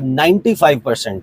95%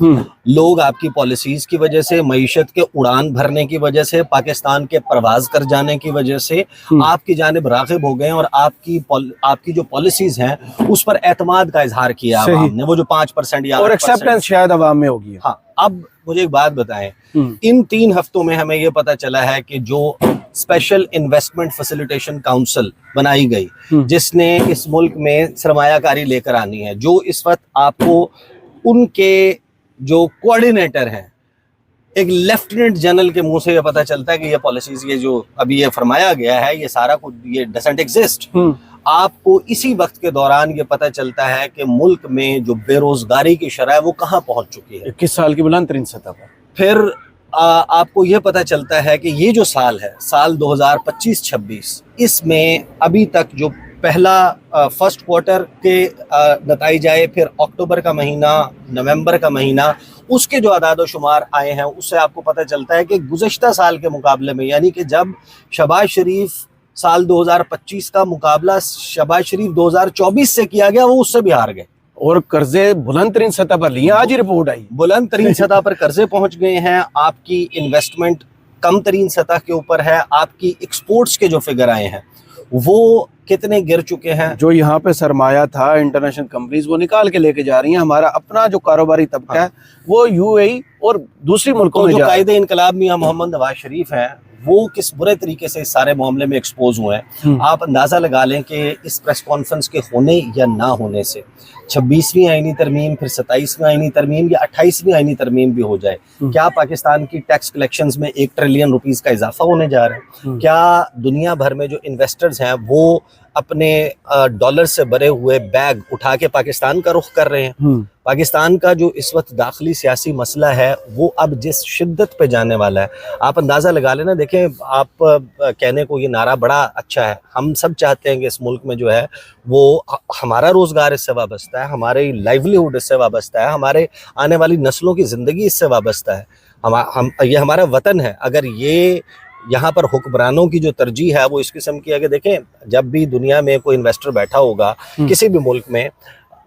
لوگ آپ کی پالیسیز کی وجہ سے, معیشت کے اڑان بھرنے کی وجہ سے, پاکستان کے پرواز کر جانے کی وجہ سے آپ کی جانب راغب ہو گئے ہیں, اور آپ کی جو پالیسیز ہیں اس پر اعتماد کا اظہار کیا عوام نے, وہ جو 5% یا اور ایکسیپٹنس شاید عوام میں ہوگی. ہاں, اب مجھے ایک بات بتائیں, ان 3 ہفتوں میں ہمیں یہ پتا چلا ہے کہ جو اسپیشل انویسٹمنٹ فیسیلیٹیشن کاؤنسل بنائی گئی, جس نے اس ملک میں سرمایہ کاری لے کر آنی ہے, جو اس وقت آپ کو ان کے جو کوآرڈینیٹر ہیں, ایک لیفٹیننٹ جنرل کے منہ سے یہ پتا چلتا ہے کہ یہ پالیسیز, یہ جو ابھی یہ فرمایا گیا ہے, یہ سارا کچھ یہ ڈزنٹ ایگزسٹ. آپ کو اسی وقت کے دوران یہ پتا چلتا ہے کہ ملک میں جو بے روزگاری کی شرح ہے وہ کہاں پہنچ چکی ہے, 21 سال کی بلند ترین سطح پر. پھر آپ کو یہ پتا چلتا ہے کہ یہ جو سال ہے, سال 2025-26, اس میں ابھی تک جو پہلا فرسٹ کوارٹر کے نتائج آئے, پھر اکتوبر کا مہینہ, نومبر کا مہینہ, اس کے جو اعداد و شمار آئے ہیں, اس سے آپ کو پتہ چلتا ہے کہ گزشتہ سال کے مقابلے میں, یعنی کہ جب شہباز شریف سال 2025 کا مقابلہ شہباز شریف 2024 سے کیا گیا, وہ اس سے بھی ہار گئے, اور قرضے بلند ترین سطح پر لیے. آج ہی رپورٹ آئی, بلند ترین سطح پر قرضے پہنچ گئے ہیں. آپ کی انویسٹمنٹ کم ترین سطح کے اوپر ہے. آپ کی ایکسپورٹس کے جو فگر آئے ہیں وہ کتنے گر چکے ہیں. جو یہاں پہ سرمایہ تھا انٹرنیشنل کمپنیز وہ نکال کے لے کے جا رہی ہیں. ہمارا اپنا جو کاروباری طبقہ ہے وہ یو اے ای اور دوسری ملکوں میں جو قائد انقلاب میاں محمد نواز شریف ہیں, وہ کس برے طریقے سے اس سارے معاملے میں ایکسپوز ہوئے ہیں. آپ اندازہ لگا لیں کہ اس پریس کانفرنس کے ہونے یا نہ ہونے سے 26ویں آئینی ترمیم, پھر 27ویں آئینی ترمیم یا 28ویں آئینی ترمیم بھی ہو جائے, کیا پاکستان کی ٹیکس کلیکشنز میں 1 ٹریلین روپیز کا اضافہ ہونے جا رہا ہے؟ کیا دنیا بھر میں جو انویسٹرز ہیں وہ اپنے ڈالر سے بھرے ہوئے بیگ اٹھا کے پاکستان کا رخ کر رہے ہیں؟ پاکستان کا جو اس وقت داخلی سیاسی مسئلہ ہے وہ اب جس شدت پہ جانے والا ہے, آپ اندازہ لگا لینا. دیکھیں, آپ کہنے کو یہ نعرہ بڑا اچھا ہے, ہم سب چاہتے ہیں کہ اس ملک میں جو ہے وہ ہمارا روزگار اس سے وابستہ ہے, ہماری لائیولیہوڈ اس سے وابستہ ہے, ہمارے آنے والی نسلوں کی زندگی اس سے وابستہ ہے, یہ ہمارا وطن ہے. اگر یہ یہاں پر حکمرانوں کی جو ترجیح ہے وہ اس قسم کی ہے کہ دیکھیں, جب بھی دنیا میں کوئی انویسٹر بیٹھا ہوگا کسی بھی ملک میں,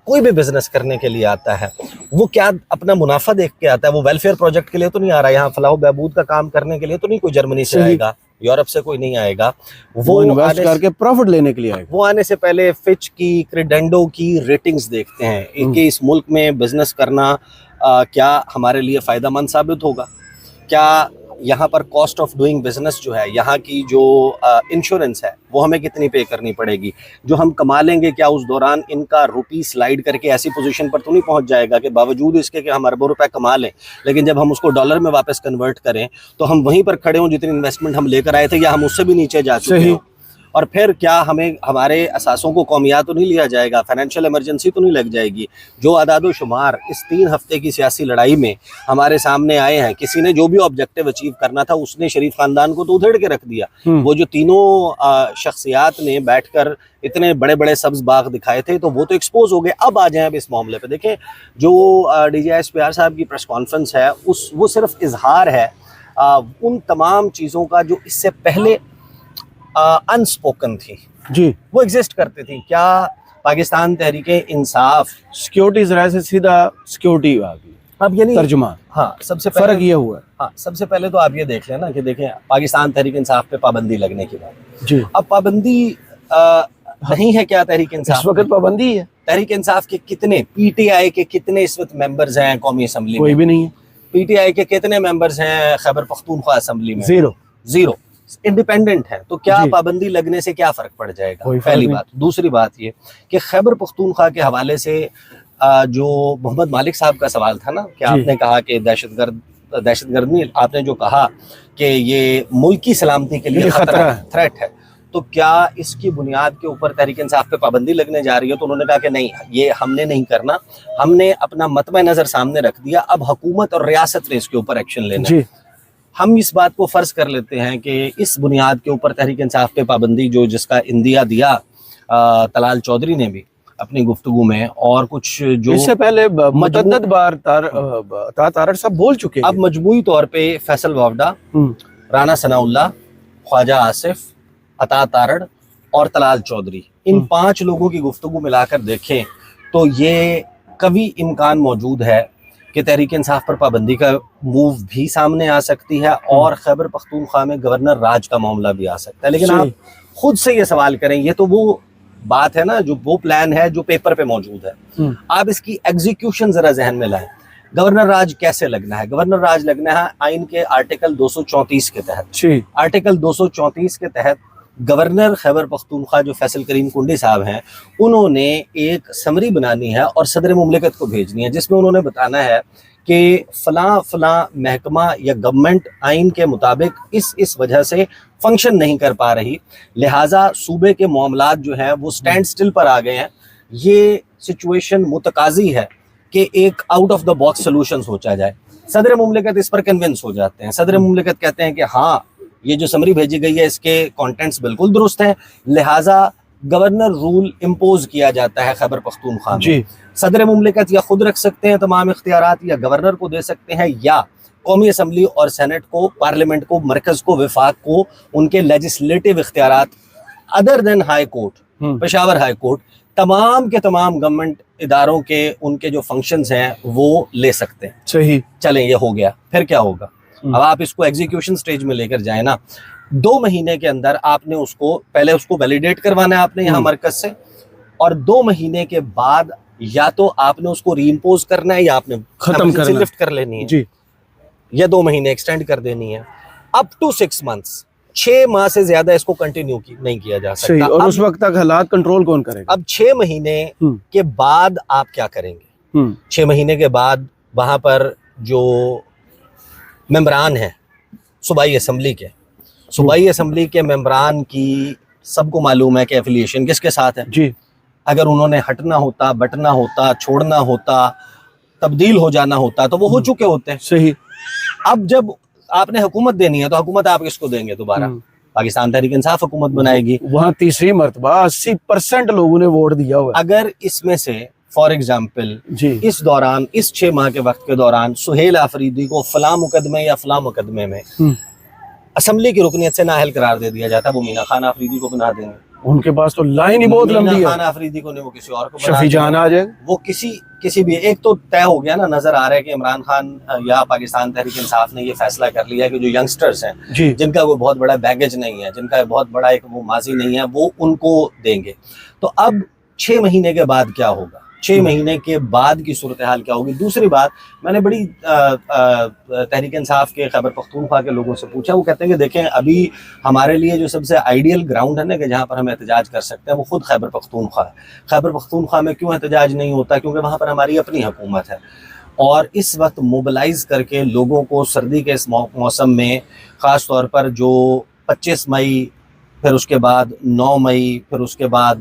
کوئی بھی بزنس کرنے کے لیے آتا ہے, وہ کیا اپنا منافع دیکھ کے آتا ہے؟ وہ ویلفیئر پروجیکٹ کے لیے تو نہیں آ رہا, یہاں فلاح و بہبود کا کام کرنے کے لیے تو نہیں کوئی جرمنی سے آئے گا, یورپ سے کوئی نہیں آئے گا. وہ انویسٹ کر کے پروفٹ لینے کے لیے آئے گا. وہ آنے سے پہلے فچ کی, کریڈنڈو کی ریٹنگز دیکھتے ہیں کہ اس ملک میں بزنس کرنا کیا ہمارے لیے فائدہ مند ثابت ہوگا, کیا یہاں پر کاسٹ آف ڈوئنگ بزنس جو ہے, یہاں کی جو انشورنس ہے وہ ہمیں کتنی پے کرنی پڑے گی, جو ہم کما لیں گے کیا اس دوران ان کا روپی سلائیڈ کر کے ایسی پوزیشن پر تو نہیں پہنچ جائے گا کہ باوجود اس کے کہ ہم اربوں روپے کما لیں, لیکن جب ہم اس کو ڈالر میں واپس کنورٹ کریں تو ہم وہیں پر کھڑے ہوں جتنی انویسٹمنٹ ہم لے کر آئے تھے, یا ہم اس سے بھی نیچے جا چکے ہیں. اور پھر کیا ہمیں ہمارے اثاثوں کو قومیات تو نہیں لیا جائے گا, فائنینشیل ایمرجنسی تو نہیں لگ جائے گی؟ جو اعداد و شمار اس 3 ہفتے کی سیاسی لڑائی میں ہمارے سامنے آئے ہیں, کسی نے جو بھی آبجیکٹیو اچیو کرنا تھا اس نے شریف خاندان کو تو ادھیڑ کے رکھ دیا. وہ جو تینوں شخصیات نے بیٹھ کر اتنے بڑے بڑے سبز باغ دکھائے تھے تو وہ تو ایکسپوز ہو گئے. اب آ جائیں اب اس معاملے پہ. دیکھیں, جو D G S P R صاحب کی پریس کانفرنس ہے وہ صرف اظہار ہے ان تمام چیزوں کا جو اس سے پہلے انسپوکن تھی, جی وہ ایگزسٹ کرتی تھی. کیا پاکستان تحریک انصاف سیکیورٹی ذرائع سے سیدھا سیکیورٹی آ گئی, اب یعنی ترجمہ, ہاں سب سے فرق یہ ہوا ہے. ہاں, سب سے پہلے تو آپ یہ دیکھ لیں نا کہ دیکھیں پاکستان تحریک انصاف پہ پابندی لگنے کی بات, جی اب پابندی نہیں ہے کیا تحریک انصاف؟ اس وقت پابندی ہے. تحریک انصاف کے کتنے, پی ٹی آئی کے کتنے اس وقت ممبرز ہیں قومی اسمبلی میں؟ کوئی بھی نہیں ہے. پی ٹی آئی کے کتنے ممبرز ہیں خیبر پختونخوا اسمبلی میں؟ زیرو. انڈیپینڈنٹ ہے. تو کیا پابندی لگنے سے کیا فرق پڑ جائے گا؟ پہلی بات. دوسری بات یہ کہ خیبر پختونخوا کے حوالے سے جو محمد مالک صاحب کا سوال تھا نا کہ آپ نے کہا کہ دہشت گرد نہیں, آپ نے جو کہا کہ یہ ملکی سلامتی کے لیے خطرہ ہے, تھریٹ ہے, تو کیا اس کی بنیاد کے اوپر تحریک انصاف پہ پابندی لگنے جا رہی ہے؟ تو انہوں نے کہا کہ نہیں, یہ ہم نے نہیں کرنا, ہم نے اپنا مطمع نظر سامنے رکھ دیا, اب حکومت اور ریاست نے اس کے اوپر ایکشن لینا. ہم اس بات کو فرض کر لیتے ہیں کہ اس بنیاد کے اوپر تحریک انصاف پہ پابندی جس کا اندیا دیا طلال چودھری نے بھی اپنی گفتگو میں, اور کچھ جو اس سے پہلے متعدد بار تارڑ صاحب بول چکے ہیں, اب مجموعی طور پہ فیصل وافڈا, رانا ثناء اللہ, خواجہ آصف, عطا تارڑ اور طلال چودھری, ان 5 لوگوں کی گفتگو ملا کر دیکھیں تو یہ قوی امکان موجود ہے کہ تحریک انصاف پر پابندی کا موو بھی سامنے آ سکتی ہے اور خیبر پختونخوا میں گورنر راج کا معاملہ بھی آ سکتا ہے. لیکن آپ خود سے یہ سوال کریں, یہ تو وہ بات ہے نا جو وہ پلان ہے جو پیپر پہ موجود ہے, آپ اس کی ایگزیکیوشن ذرا ذہن میں لائیں. گورنر راج کیسے لگنا ہے؟ گورنر راج لگنا ہے آئین کے آرٹیکل 234 کے تحت. آرٹیکل 234 کے تحت گورنر خیبر پختونخوا جو فیصل کریم کنڈی صاحب ہیں, انہوں نے ایک سمری بنانی ہے اور صدر مملکت کو بھیجنی ہے, جس میں انہوں نے بتانا ہے کہ فلاں فلاں محکمہ یا گورنمنٹ آئین کے مطابق اس وجہ سے فنکشن نہیں کر پا رہی, لہٰذا صوبے کے معاملات جو ہیں وہ سٹینڈ سٹل پر آ گئے ہیں. یہ سچویشن متقاضی ہے کہ ایک out of the box solution سوچا جائے. صدر مملکت اس پر کنونس ہو جاتے ہیں. صدر مملکت کہتے ہیں کہ ہاں یہ جو سمری بھیجی گئی ہے اس کے کانٹینٹس بالکل درست ہیں, لہٰذا گورنر رول امپوز کیا جاتا ہے خیبر پختونخوا میں. صدر مملکت یا خود رکھ سکتے ہیں تمام اختیارات, یا گورنر کو دے سکتے ہیں, یا قومی اسمبلی اور سینٹ کو, پارلیمنٹ کو, مرکز کو, وفاق کو ان کے لیجسلیٹو اختیارات other than high court, Peshawar high court, تمام کے تمام گورنمنٹ اداروں کے ان کے جو فنکشنز ہیں وہ لے سکتے ہیں. صحیح, چلیں یہ ہو گیا, پھر کیا ہوگا؟ اب آپ اس کو ایگزیکیوشن سٹیج میں لے کر جائیں نا, 2 مہینے کے اندر آپ نے اس کو پہلے اس کو ویلیڈیٹ کروانا ہے آپ نے یہاں مرکز سے, اور 2 مہینے کے بعد یا تو آپ نے اس کو ری امپوز کرنا ہے یا آپ نے ختم کرنا, لفٹ کر لینی ہے, جی, یا 2 مہینے ایکسٹینڈ کر دینی ہے. اپ ٹو 6 months, 6 ماہ سے زیادہ اس کو کنٹینیو نہیں کیا جا سکتا. اور اس وقت تک حالات کنٹرول کون کرے گا؟ اب 6 مہینے کے بعد آپ کیا کریں گے؟ 6 مہینے کے بعد وہاں پر جو ممبران ہیں صوبائی اسمبلی کے, صوبائی اسمبلی کے ممبران کی سب کو معلوم ہے کہ ایفیلیشن کس کے ساتھ ہے. جی, اگر انہوں نے ہٹنا ہوتا, بٹنا ہوتا, چھوڑنا ہوتا, تبدیل ہو جانا ہوتا تو وہ ہو چکے ہوتے ہیں. صحیح. اب جب آپ نے حکومت دینی ہے تو حکومت آپ کس کو دیں گے؟ دوبارہ پاکستان تحریک انصاف حکومت بنائے گی. وہاں تیسری مرتبہ 80% لوگوں نے ووٹ دیا ہوا. اگر اس میں سے فار ایگزامپل جی, اس دوران, اس 6 ماہ کے وقت کے دوران سہیل آفریدی کو فلاں مقدمے یا فلاں مقدمے میں اسمبلی کی رکنیت سے نااہل قرار دے دیا جاتا ہے, وہ مینا خان آفریدی کو بنا دیں گے. ان کے پاس تو لائن ہی بہت لمبی ہے. مینا خان آفریدی کو نہیں, وہ کسی اور کو بنا شفیع جہاں آ جائے, وہ کسی بھی ایک تو طے ہو گیا نا, نظر آ رہا ہے کہ عمران خان یا پاکستان تحریک انصاف نے یہ فیصلہ کر لیا کہ جو ینگسٹرز ہیں جن کا کوئی بہت بڑا بیگیج نہیں ہے, جن کا بہت بڑا ایک وہ ماضی نہیں ہے, وہ ان کو دیں گے. تو اب 6 مہینے کے بعد کیا ہوگا؟ 6 مہینے کے بعد کی صورتحال کیا ہوگی؟ دوسری بات, میں نے بڑی تحریک انصاف کے خیبر پختونخوا کے لوگوں سے پوچھا, وہ کہتے ہیں کہ دیکھیں ابھی ہمارے لیے جو سب سے آئیڈیل گراؤنڈ ہے نا کہ جہاں پر ہم احتجاج کر سکتے ہیں وہ خود خیبر پختونخوا ہے. خیبر پختونخوا میں کیوں احتجاج نہیں ہوتا؟ کیونکہ وہاں پر ہماری اپنی حکومت ہے, اور اس وقت موبلائز کر کے لوگوں کو سردی کے اس موسم میں, خاص طور پر جو 25 مئی, پھر اس کے بعد 9 مئی, پھر اس کے بعد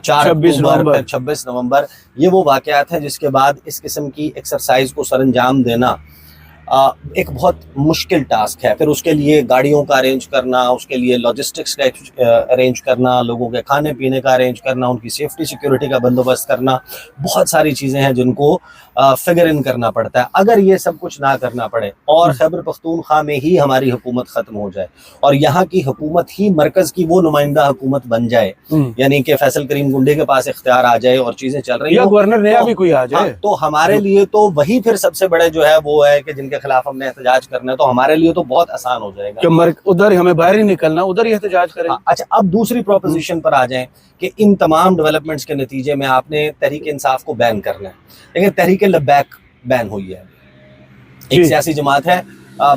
4 اکتوبر, 26 نومبر, یہ وہ واقعات ہیں جس کے بعد اس قسم کی ایکسرسائز کو سر انجام دینا ایک بہت مشکل ٹاسک ہے. پھر اس کے لیے گاڑیوں کا ارینج کرنا, اس کے لیے لاجسٹکس کا ارینج کرنا, لوگوں کے کھانے پینے کا ارینج کرنا, ان کی سیفٹی سیکیورٹی کا بندوبست کرنا, بہت ساری چیزیں ہیں جن کو فگر ان کرنا پڑتا ہے. اگر یہ سب کچھ نہ کرنا پڑے اور خیبر پختونخوا میں ہی ہماری حکومت ختم ہو جائے اور یہاں کی حکومت ہی مرکز کی وہ نمائندہ حکومت بن جائے, یعنی کہ فیصل کریم کنڈی کے پاس اختیار آ جائے اور چیزیں چل رہی ہیں, یا گورنر نیا بھی کوئی آ جائے, تو ہمارے لیے تو وہی پھر سب سے بڑے جو ہے وہ ہے کہ جن کے خلاف ہم نے احتجاج کرنا ہے, تو ہمارے لیے تو بہت آسان ہو جائے گا کہ ادھر ہمیں باہر ہی نکلنا, ادھر ہی احتجاج کریں. اچھا, اب دوسری پروپوزیشن پر آ جائیں کہ ان تمام ڈیولپمنٹس کے نتیجے میں آپ نے تحریک انصاف کو بین کرنا ہے. لیکن تحریک لبیک بین ہوئی ہے, ایک سیاسی جماعت ہے,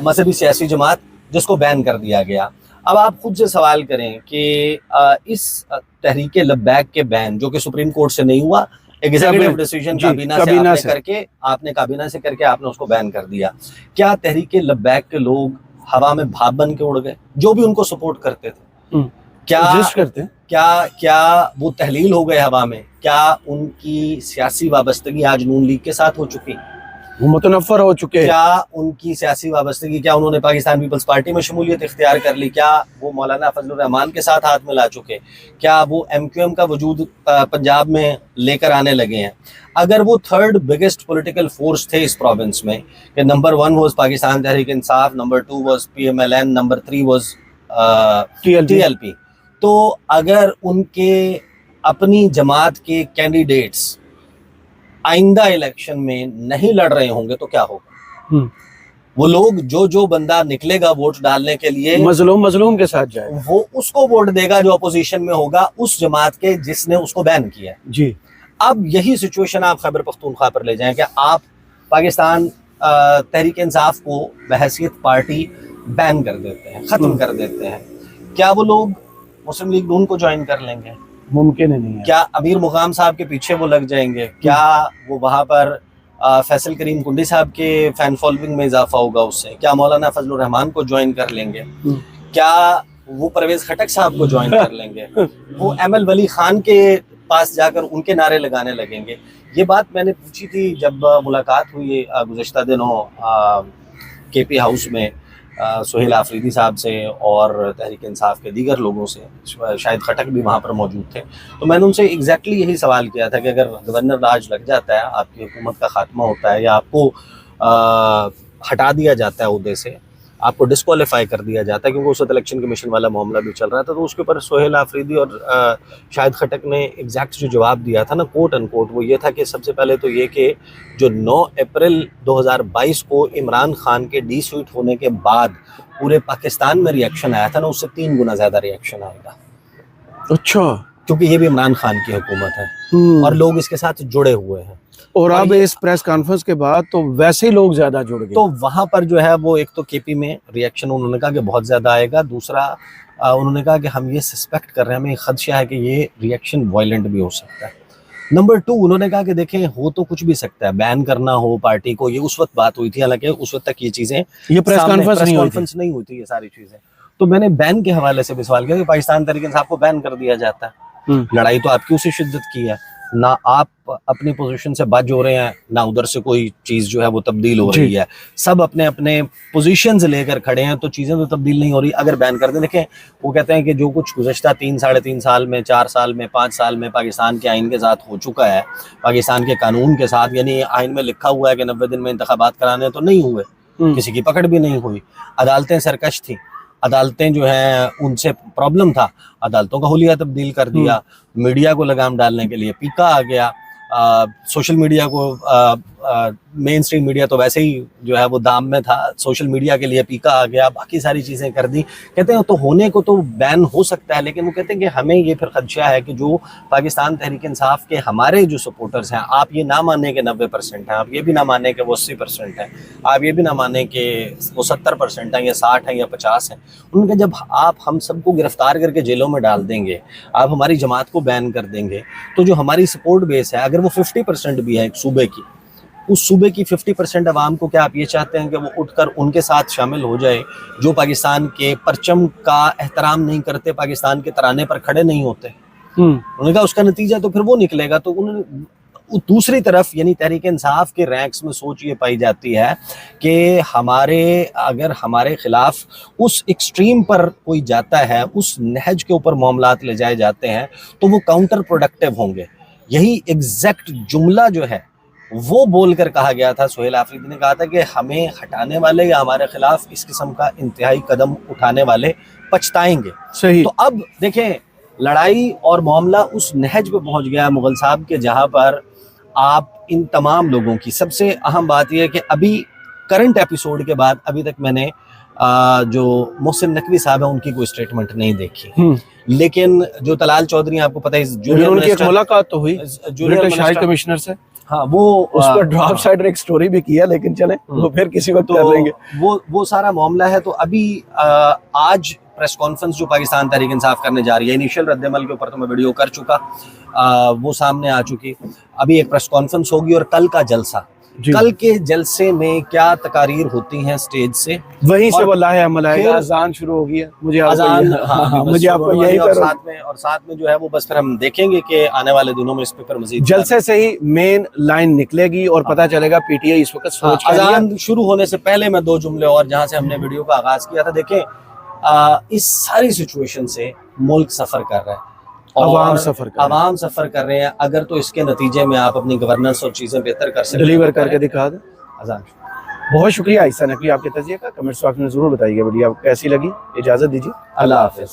مذہبی سیاسی جماعت, جس کو بین کر دیا گیا. اب آپ خود سے سوال کریں کہ اس تحریک لبیک کے بین, جو کہ سپریم کورٹ سے نہیں ہوا, ایگزیکٹو ڈیسیژن کابینہ سے آپ نے کابینہ سے کر کے آپ نے اس کو بین کر دیا, کیا تحریک لبیک کے لوگ ہوا میں بھاپ بن کے اڑ گئے جو بھی ان کو سپورٹ کرتے تھے؟ کیا وہ تحلیل ہو گئے ہوا میں؟ کیا ان کی سیاسی وابستگی آج نون لیگ کے ساتھ ہو چکی؟ وہ متنفر ہو چکے. کیا ان کی سیاسی وابستگی, کیا انہوں نے پاکستان پیپلز پارٹی میں شمولیت اختیار کر لی؟ کیا وہ مولانا فضل الرحمان کے ساتھ ہاتھ ملا چکے؟ کیا وہ ایم کیو ایم کا وجود پنجاب میں لے کر آنے لگے ہیں؟ اگر وہ 3rd بگیسٹ پولیٹیکل فورس تھے اس پروونس میں, کہ number 1 was Pakistan Tehreek Insaf, number 2 was PMLN, number 3 was TLP, تو اگر ان کے اپنی جماعت کے کینڈیڈیٹس آئندہ الیکشن میں نہیں لڑ رہے ہوں گے تو کیا ہوگا؟ وہ لوگ جو بندہ نکلے گا ووٹ ڈالنے کے لیے مظلوم کے ساتھ جائے، وہ اس کو ووٹ دے گا جو اپوزیشن میں ہوگا اس جماعت کے جس نے اس کو بین کیا ہے۔ جی اب یہی سچویشن آپ خیبر پختونخوا پر لے جائیں کہ آپ پاکستان تحریک انصاف کو بحیثیت پارٹی بین کر دیتے ہیں، ختم کر دیتے ہیں، کیا وہ لوگ مسلم لیگ نون کو جوائن کر لیں گے؟ ممکن ہی نہیں ہے۔ کیا امیر مقام صاحب کے پیچھے وہ لگ جائیں گے؟ کیا وہ وہاں پر فیصل کریم کنڈی صاحب کے فین فالوئنگ میں اضافہ ہوگا اس سے؟ کیا مولانا فضل الرحمان کو جوائن کر لیں گے؟ کیا وہ پرویز خٹک صاحب کو جوائن کر لیں گے؟ وہ ایم ایل ولی خان کے پاس جا کر ان کے نعرے لگانے لگیں گے؟ یہ بات میں نے پوچھی تھی جب ملاقات ہوئی گزشتہ دنوں کے پی ہاؤس میں سہیل آفریدی صاحب سے اور تحریک انصاف کے دیگر لوگوں سے، شاید خٹک بھی وہاں پر موجود تھے، تو میں نے ان سے ایگزیکٹلی یہی سوال کیا تھا کہ اگر گورنر راج لگ جاتا ہے، آپ کی حکومت کا خاتمہ ہوتا ہے یا آپ کو ہٹا دیا جاتا ہے عہدے سے، آپ کو ڈسکوالیفائی کر دیا جاتا ہے، کیونکہ اس وقت الیکشن کمیشن والا معاملہ بھی چل رہا تھا، تو اس کے اوپر سہیل آفریدی اور شاہد خٹک نے ایگزیکٹ جو جواب دیا تھا نا، کوٹ ان کوٹ، وہ یہ تھا کہ سب سے پہلے تو یہ کہ جو 9 اپریل 2022 کو عمران خان کے ڈی سیٹ ہونے کے بعد پورے پاکستان میں ریئیکشن آیا تھا نا، اس سے 3 گنا زیادہ ریئیکشن آئے گا۔ اچھا، کیونکہ یہ بھی عمران خان کی حکومت ہے اور لوگ اس کے ساتھ جڑے ہوئے ہیں، اور اب اس پریس کانفرنس کے بعد تو ویسے ہی لوگ زیادہ جڑ گئے، تو وہاں پر جو ہے وہ ایک تو کے پی میں ریئیکشن انہوں نے کہا کہ بہت زیادہ آئے گا، دوسرا انہوں نے کہا کہ ہم یہ سسپیکٹ کر رہے ہیں، ہمیں خدشہ ہے کہ یہ ریئیکشن وائلنٹ بھی ہو سکتا ہے۔ نمبر 2 انہوں نے کہا کہ دیکھیں ہو تو کچھ بھی سکتا ہے، بین کرنا ہو پارٹی کو، یہ اس وقت بات ہوئی تھی، حالانکہ اس وقت تک یہ چیزیں یہ پریس کانفرنس نہیں ہوئی تھی یہ ساری چیزیں۔ تو میں نے بین کے حوالے سے بھی سوال کیا کہ پاکستان تحریک انصاف کو بین کر دیا جاتا ہے، لڑائی تو آپ کی اسی شدت کی ہے، نہ آپ اپنی پوزیشن سے بچ ہو رہے ہیں، نہ ادھر سے کوئی چیز جو ہے وہ تبدیل ہو رہی ہے، سب اپنے اپنے پوزیشنز لے کر کھڑے ہیں، تو چیزیں تو تبدیل نہیں ہو رہی۔ اگر بین کر دیں، دیکھیں وہ کہتے ہیں کہ جو کچھ گزشتہ 3 ساڑھے 3 سال میں، 4 سال میں، 5 سال میں پاکستان کے آئین کے ساتھ ہو چکا ہے، پاکستان کے قانون کے ساتھ، یعنی آئین میں لکھا ہوا ہے کہ 90 دن میں انتخابات کرانے، تو نہیں ہوئے، کسی کی پکڑ بھی نہیں ہوئی، عدالتیں سرکش تھیں، عدالتیں جو ہیں ان سے پرابلم تھا، عدالتوں کا حلیہ تبدیل کر دیا، میڈیا کو لگام ڈالنے کے لیے پیکا آ گیا، سوشل میڈیا کو مین سٹریم میڈیا تو ویسے ہی جو ہے وہ دام میں تھا، سوشل میڈیا کے لیے پیکا آ گیا، باقی ساری چیزیں کر دی۔ کہتے ہیں تو ہونے کو تو بین ہو سکتا ہے، لیکن وہ کہتے ہیں کہ ہمیں یہ پھر خدشہ ہے کہ جو پاکستان تحریک انصاف کے ہمارے جو سپورٹرز ہیں، آپ یہ نہ مانیں کہ 90% ہیں، آپ یہ بھی نہ مانیں کہ وہ 80% ہیں، آپ یہ بھی نہ مانیں کہ وہ 70% ہیں یا 60 ہیں یا 50 ہیں، ان کا جب آپ ہم سب کو گرفتار کر کے جیلوں میں ڈال دیں گے، آپ ہماری جماعت کو بین کر دیں گے، تو جو ہماری سپورٹ بیس ہے، اگر وہ 50% بھی ہے ایک صوبے کی، اس صوبے کی 50% عوام کو کیا آپ یہ چاہتے ہیں کہ وہ اٹھ کر ان کے ساتھ شامل ہو جائے جو پاکستان کے پرچم کا احترام نہیں کرتے، پاکستان کے ترانے پر کھڑے نہیں ہوتے؟ انہوں نے کہا اس کا نتیجہ تو پھر وہ نکلے گا۔ تو انہوں نے دوسری طرف یعنی تحریک انصاف کے رینکس میں سوچ یہ پائی جاتی ہے کہ اگر ہمارے خلاف اس ایکسٹریم پر کوئی جاتا ہے، اس نہج کے اوپر معاملات لے جائے جاتے ہیں، تو وہ کاؤنٹر پروڈکٹیو ہوں گے۔ یہی ایگزیکٹ جملہ جو ہے وہ بول کر کہا گیا تھا، سہیل آفریدی نے کہا تھا کہ ہمیں ہٹانے والے یا ہمارے خلاف اس قسم کا انتہائی قدم اٹھانے والے پچھتائیں گے۔ صحیح۔ تو اب دیکھیں لڑائی اور معاملہ اس نہج پہ پہنچ گیا مغل صاحب کے، جہاں پر آپ ان تمام لوگوں کی سب سے اہم بات یہ ہے کہ ابھی کرنٹ ایپیسوڈ کے بعد ابھی تک میں نے جو محسن نقوی صاحب ہیں ان کی کوئی اسٹیٹمنٹ نہیں دیکھی، لیکن جو طلال چودھری آپ کو پتہ ہے ان کی ایک ملاقات تو ہوئی برٹش ہائی کمشنر سے، ہاں وہ اس پر ڈراپ سائڈر ایک سٹوری بھی کیا، لیکن چلیں وہ پھر کسی وقت کر لیں گے، وہ سارا معاملہ ہے۔ تو ابھی آج پریس کانفرنس جو پاکستان تحریک انصاف کرنے جا رہی ہے، انیشیل رد عمل کے اوپر تو میں ویڈیو کر چکا، وہ سامنے آ چکی، ابھی ایک پریس کانفرنس ہوگی اور کل کا جلسہ، کل کے جلسے میں کیا تقاریر ہوتی ہیں سٹیج سے، وہیں سے وہ لاہے عمل آئے گا، اذان شروع ہو گئی ہے، مجھے آپ کو یہی اور ساتھ میں جو ہے وہ بس پھر ہم دیکھیں گے کہ آنے والے دنوں میں اس پہ پھر مزید جلسے سے ہی مین لائن نکلے گی اور پتہ چلے گا پی ٹی آئی اس وقت سوچ کیا ہے۔ اذان شروع ہونے سے پہلے میں 2 جملے اور جہاں سے ہم نے ویڈیو کا آغاز کیا تھا، دیکھیں اس ساری سچویشن سے ملک سفر کر رہا ہے، عوام سفر کر رہے ہیں، اگر تو اس کے نتیجے میں آپ اپنی گورننس اور چیزیں بہتر کر سکتے ہیں، ڈیلیور کر کے دکھا دیں۔ اذان بہت شکریہ عیسیٰ نقوی آپ کے تجزیے کا، کمنٹس باکس میں ضرور بتائیے گا ویڈیو آپ کو کیسی لگی۔ اجازت دیجیے، اللہ حافظ۔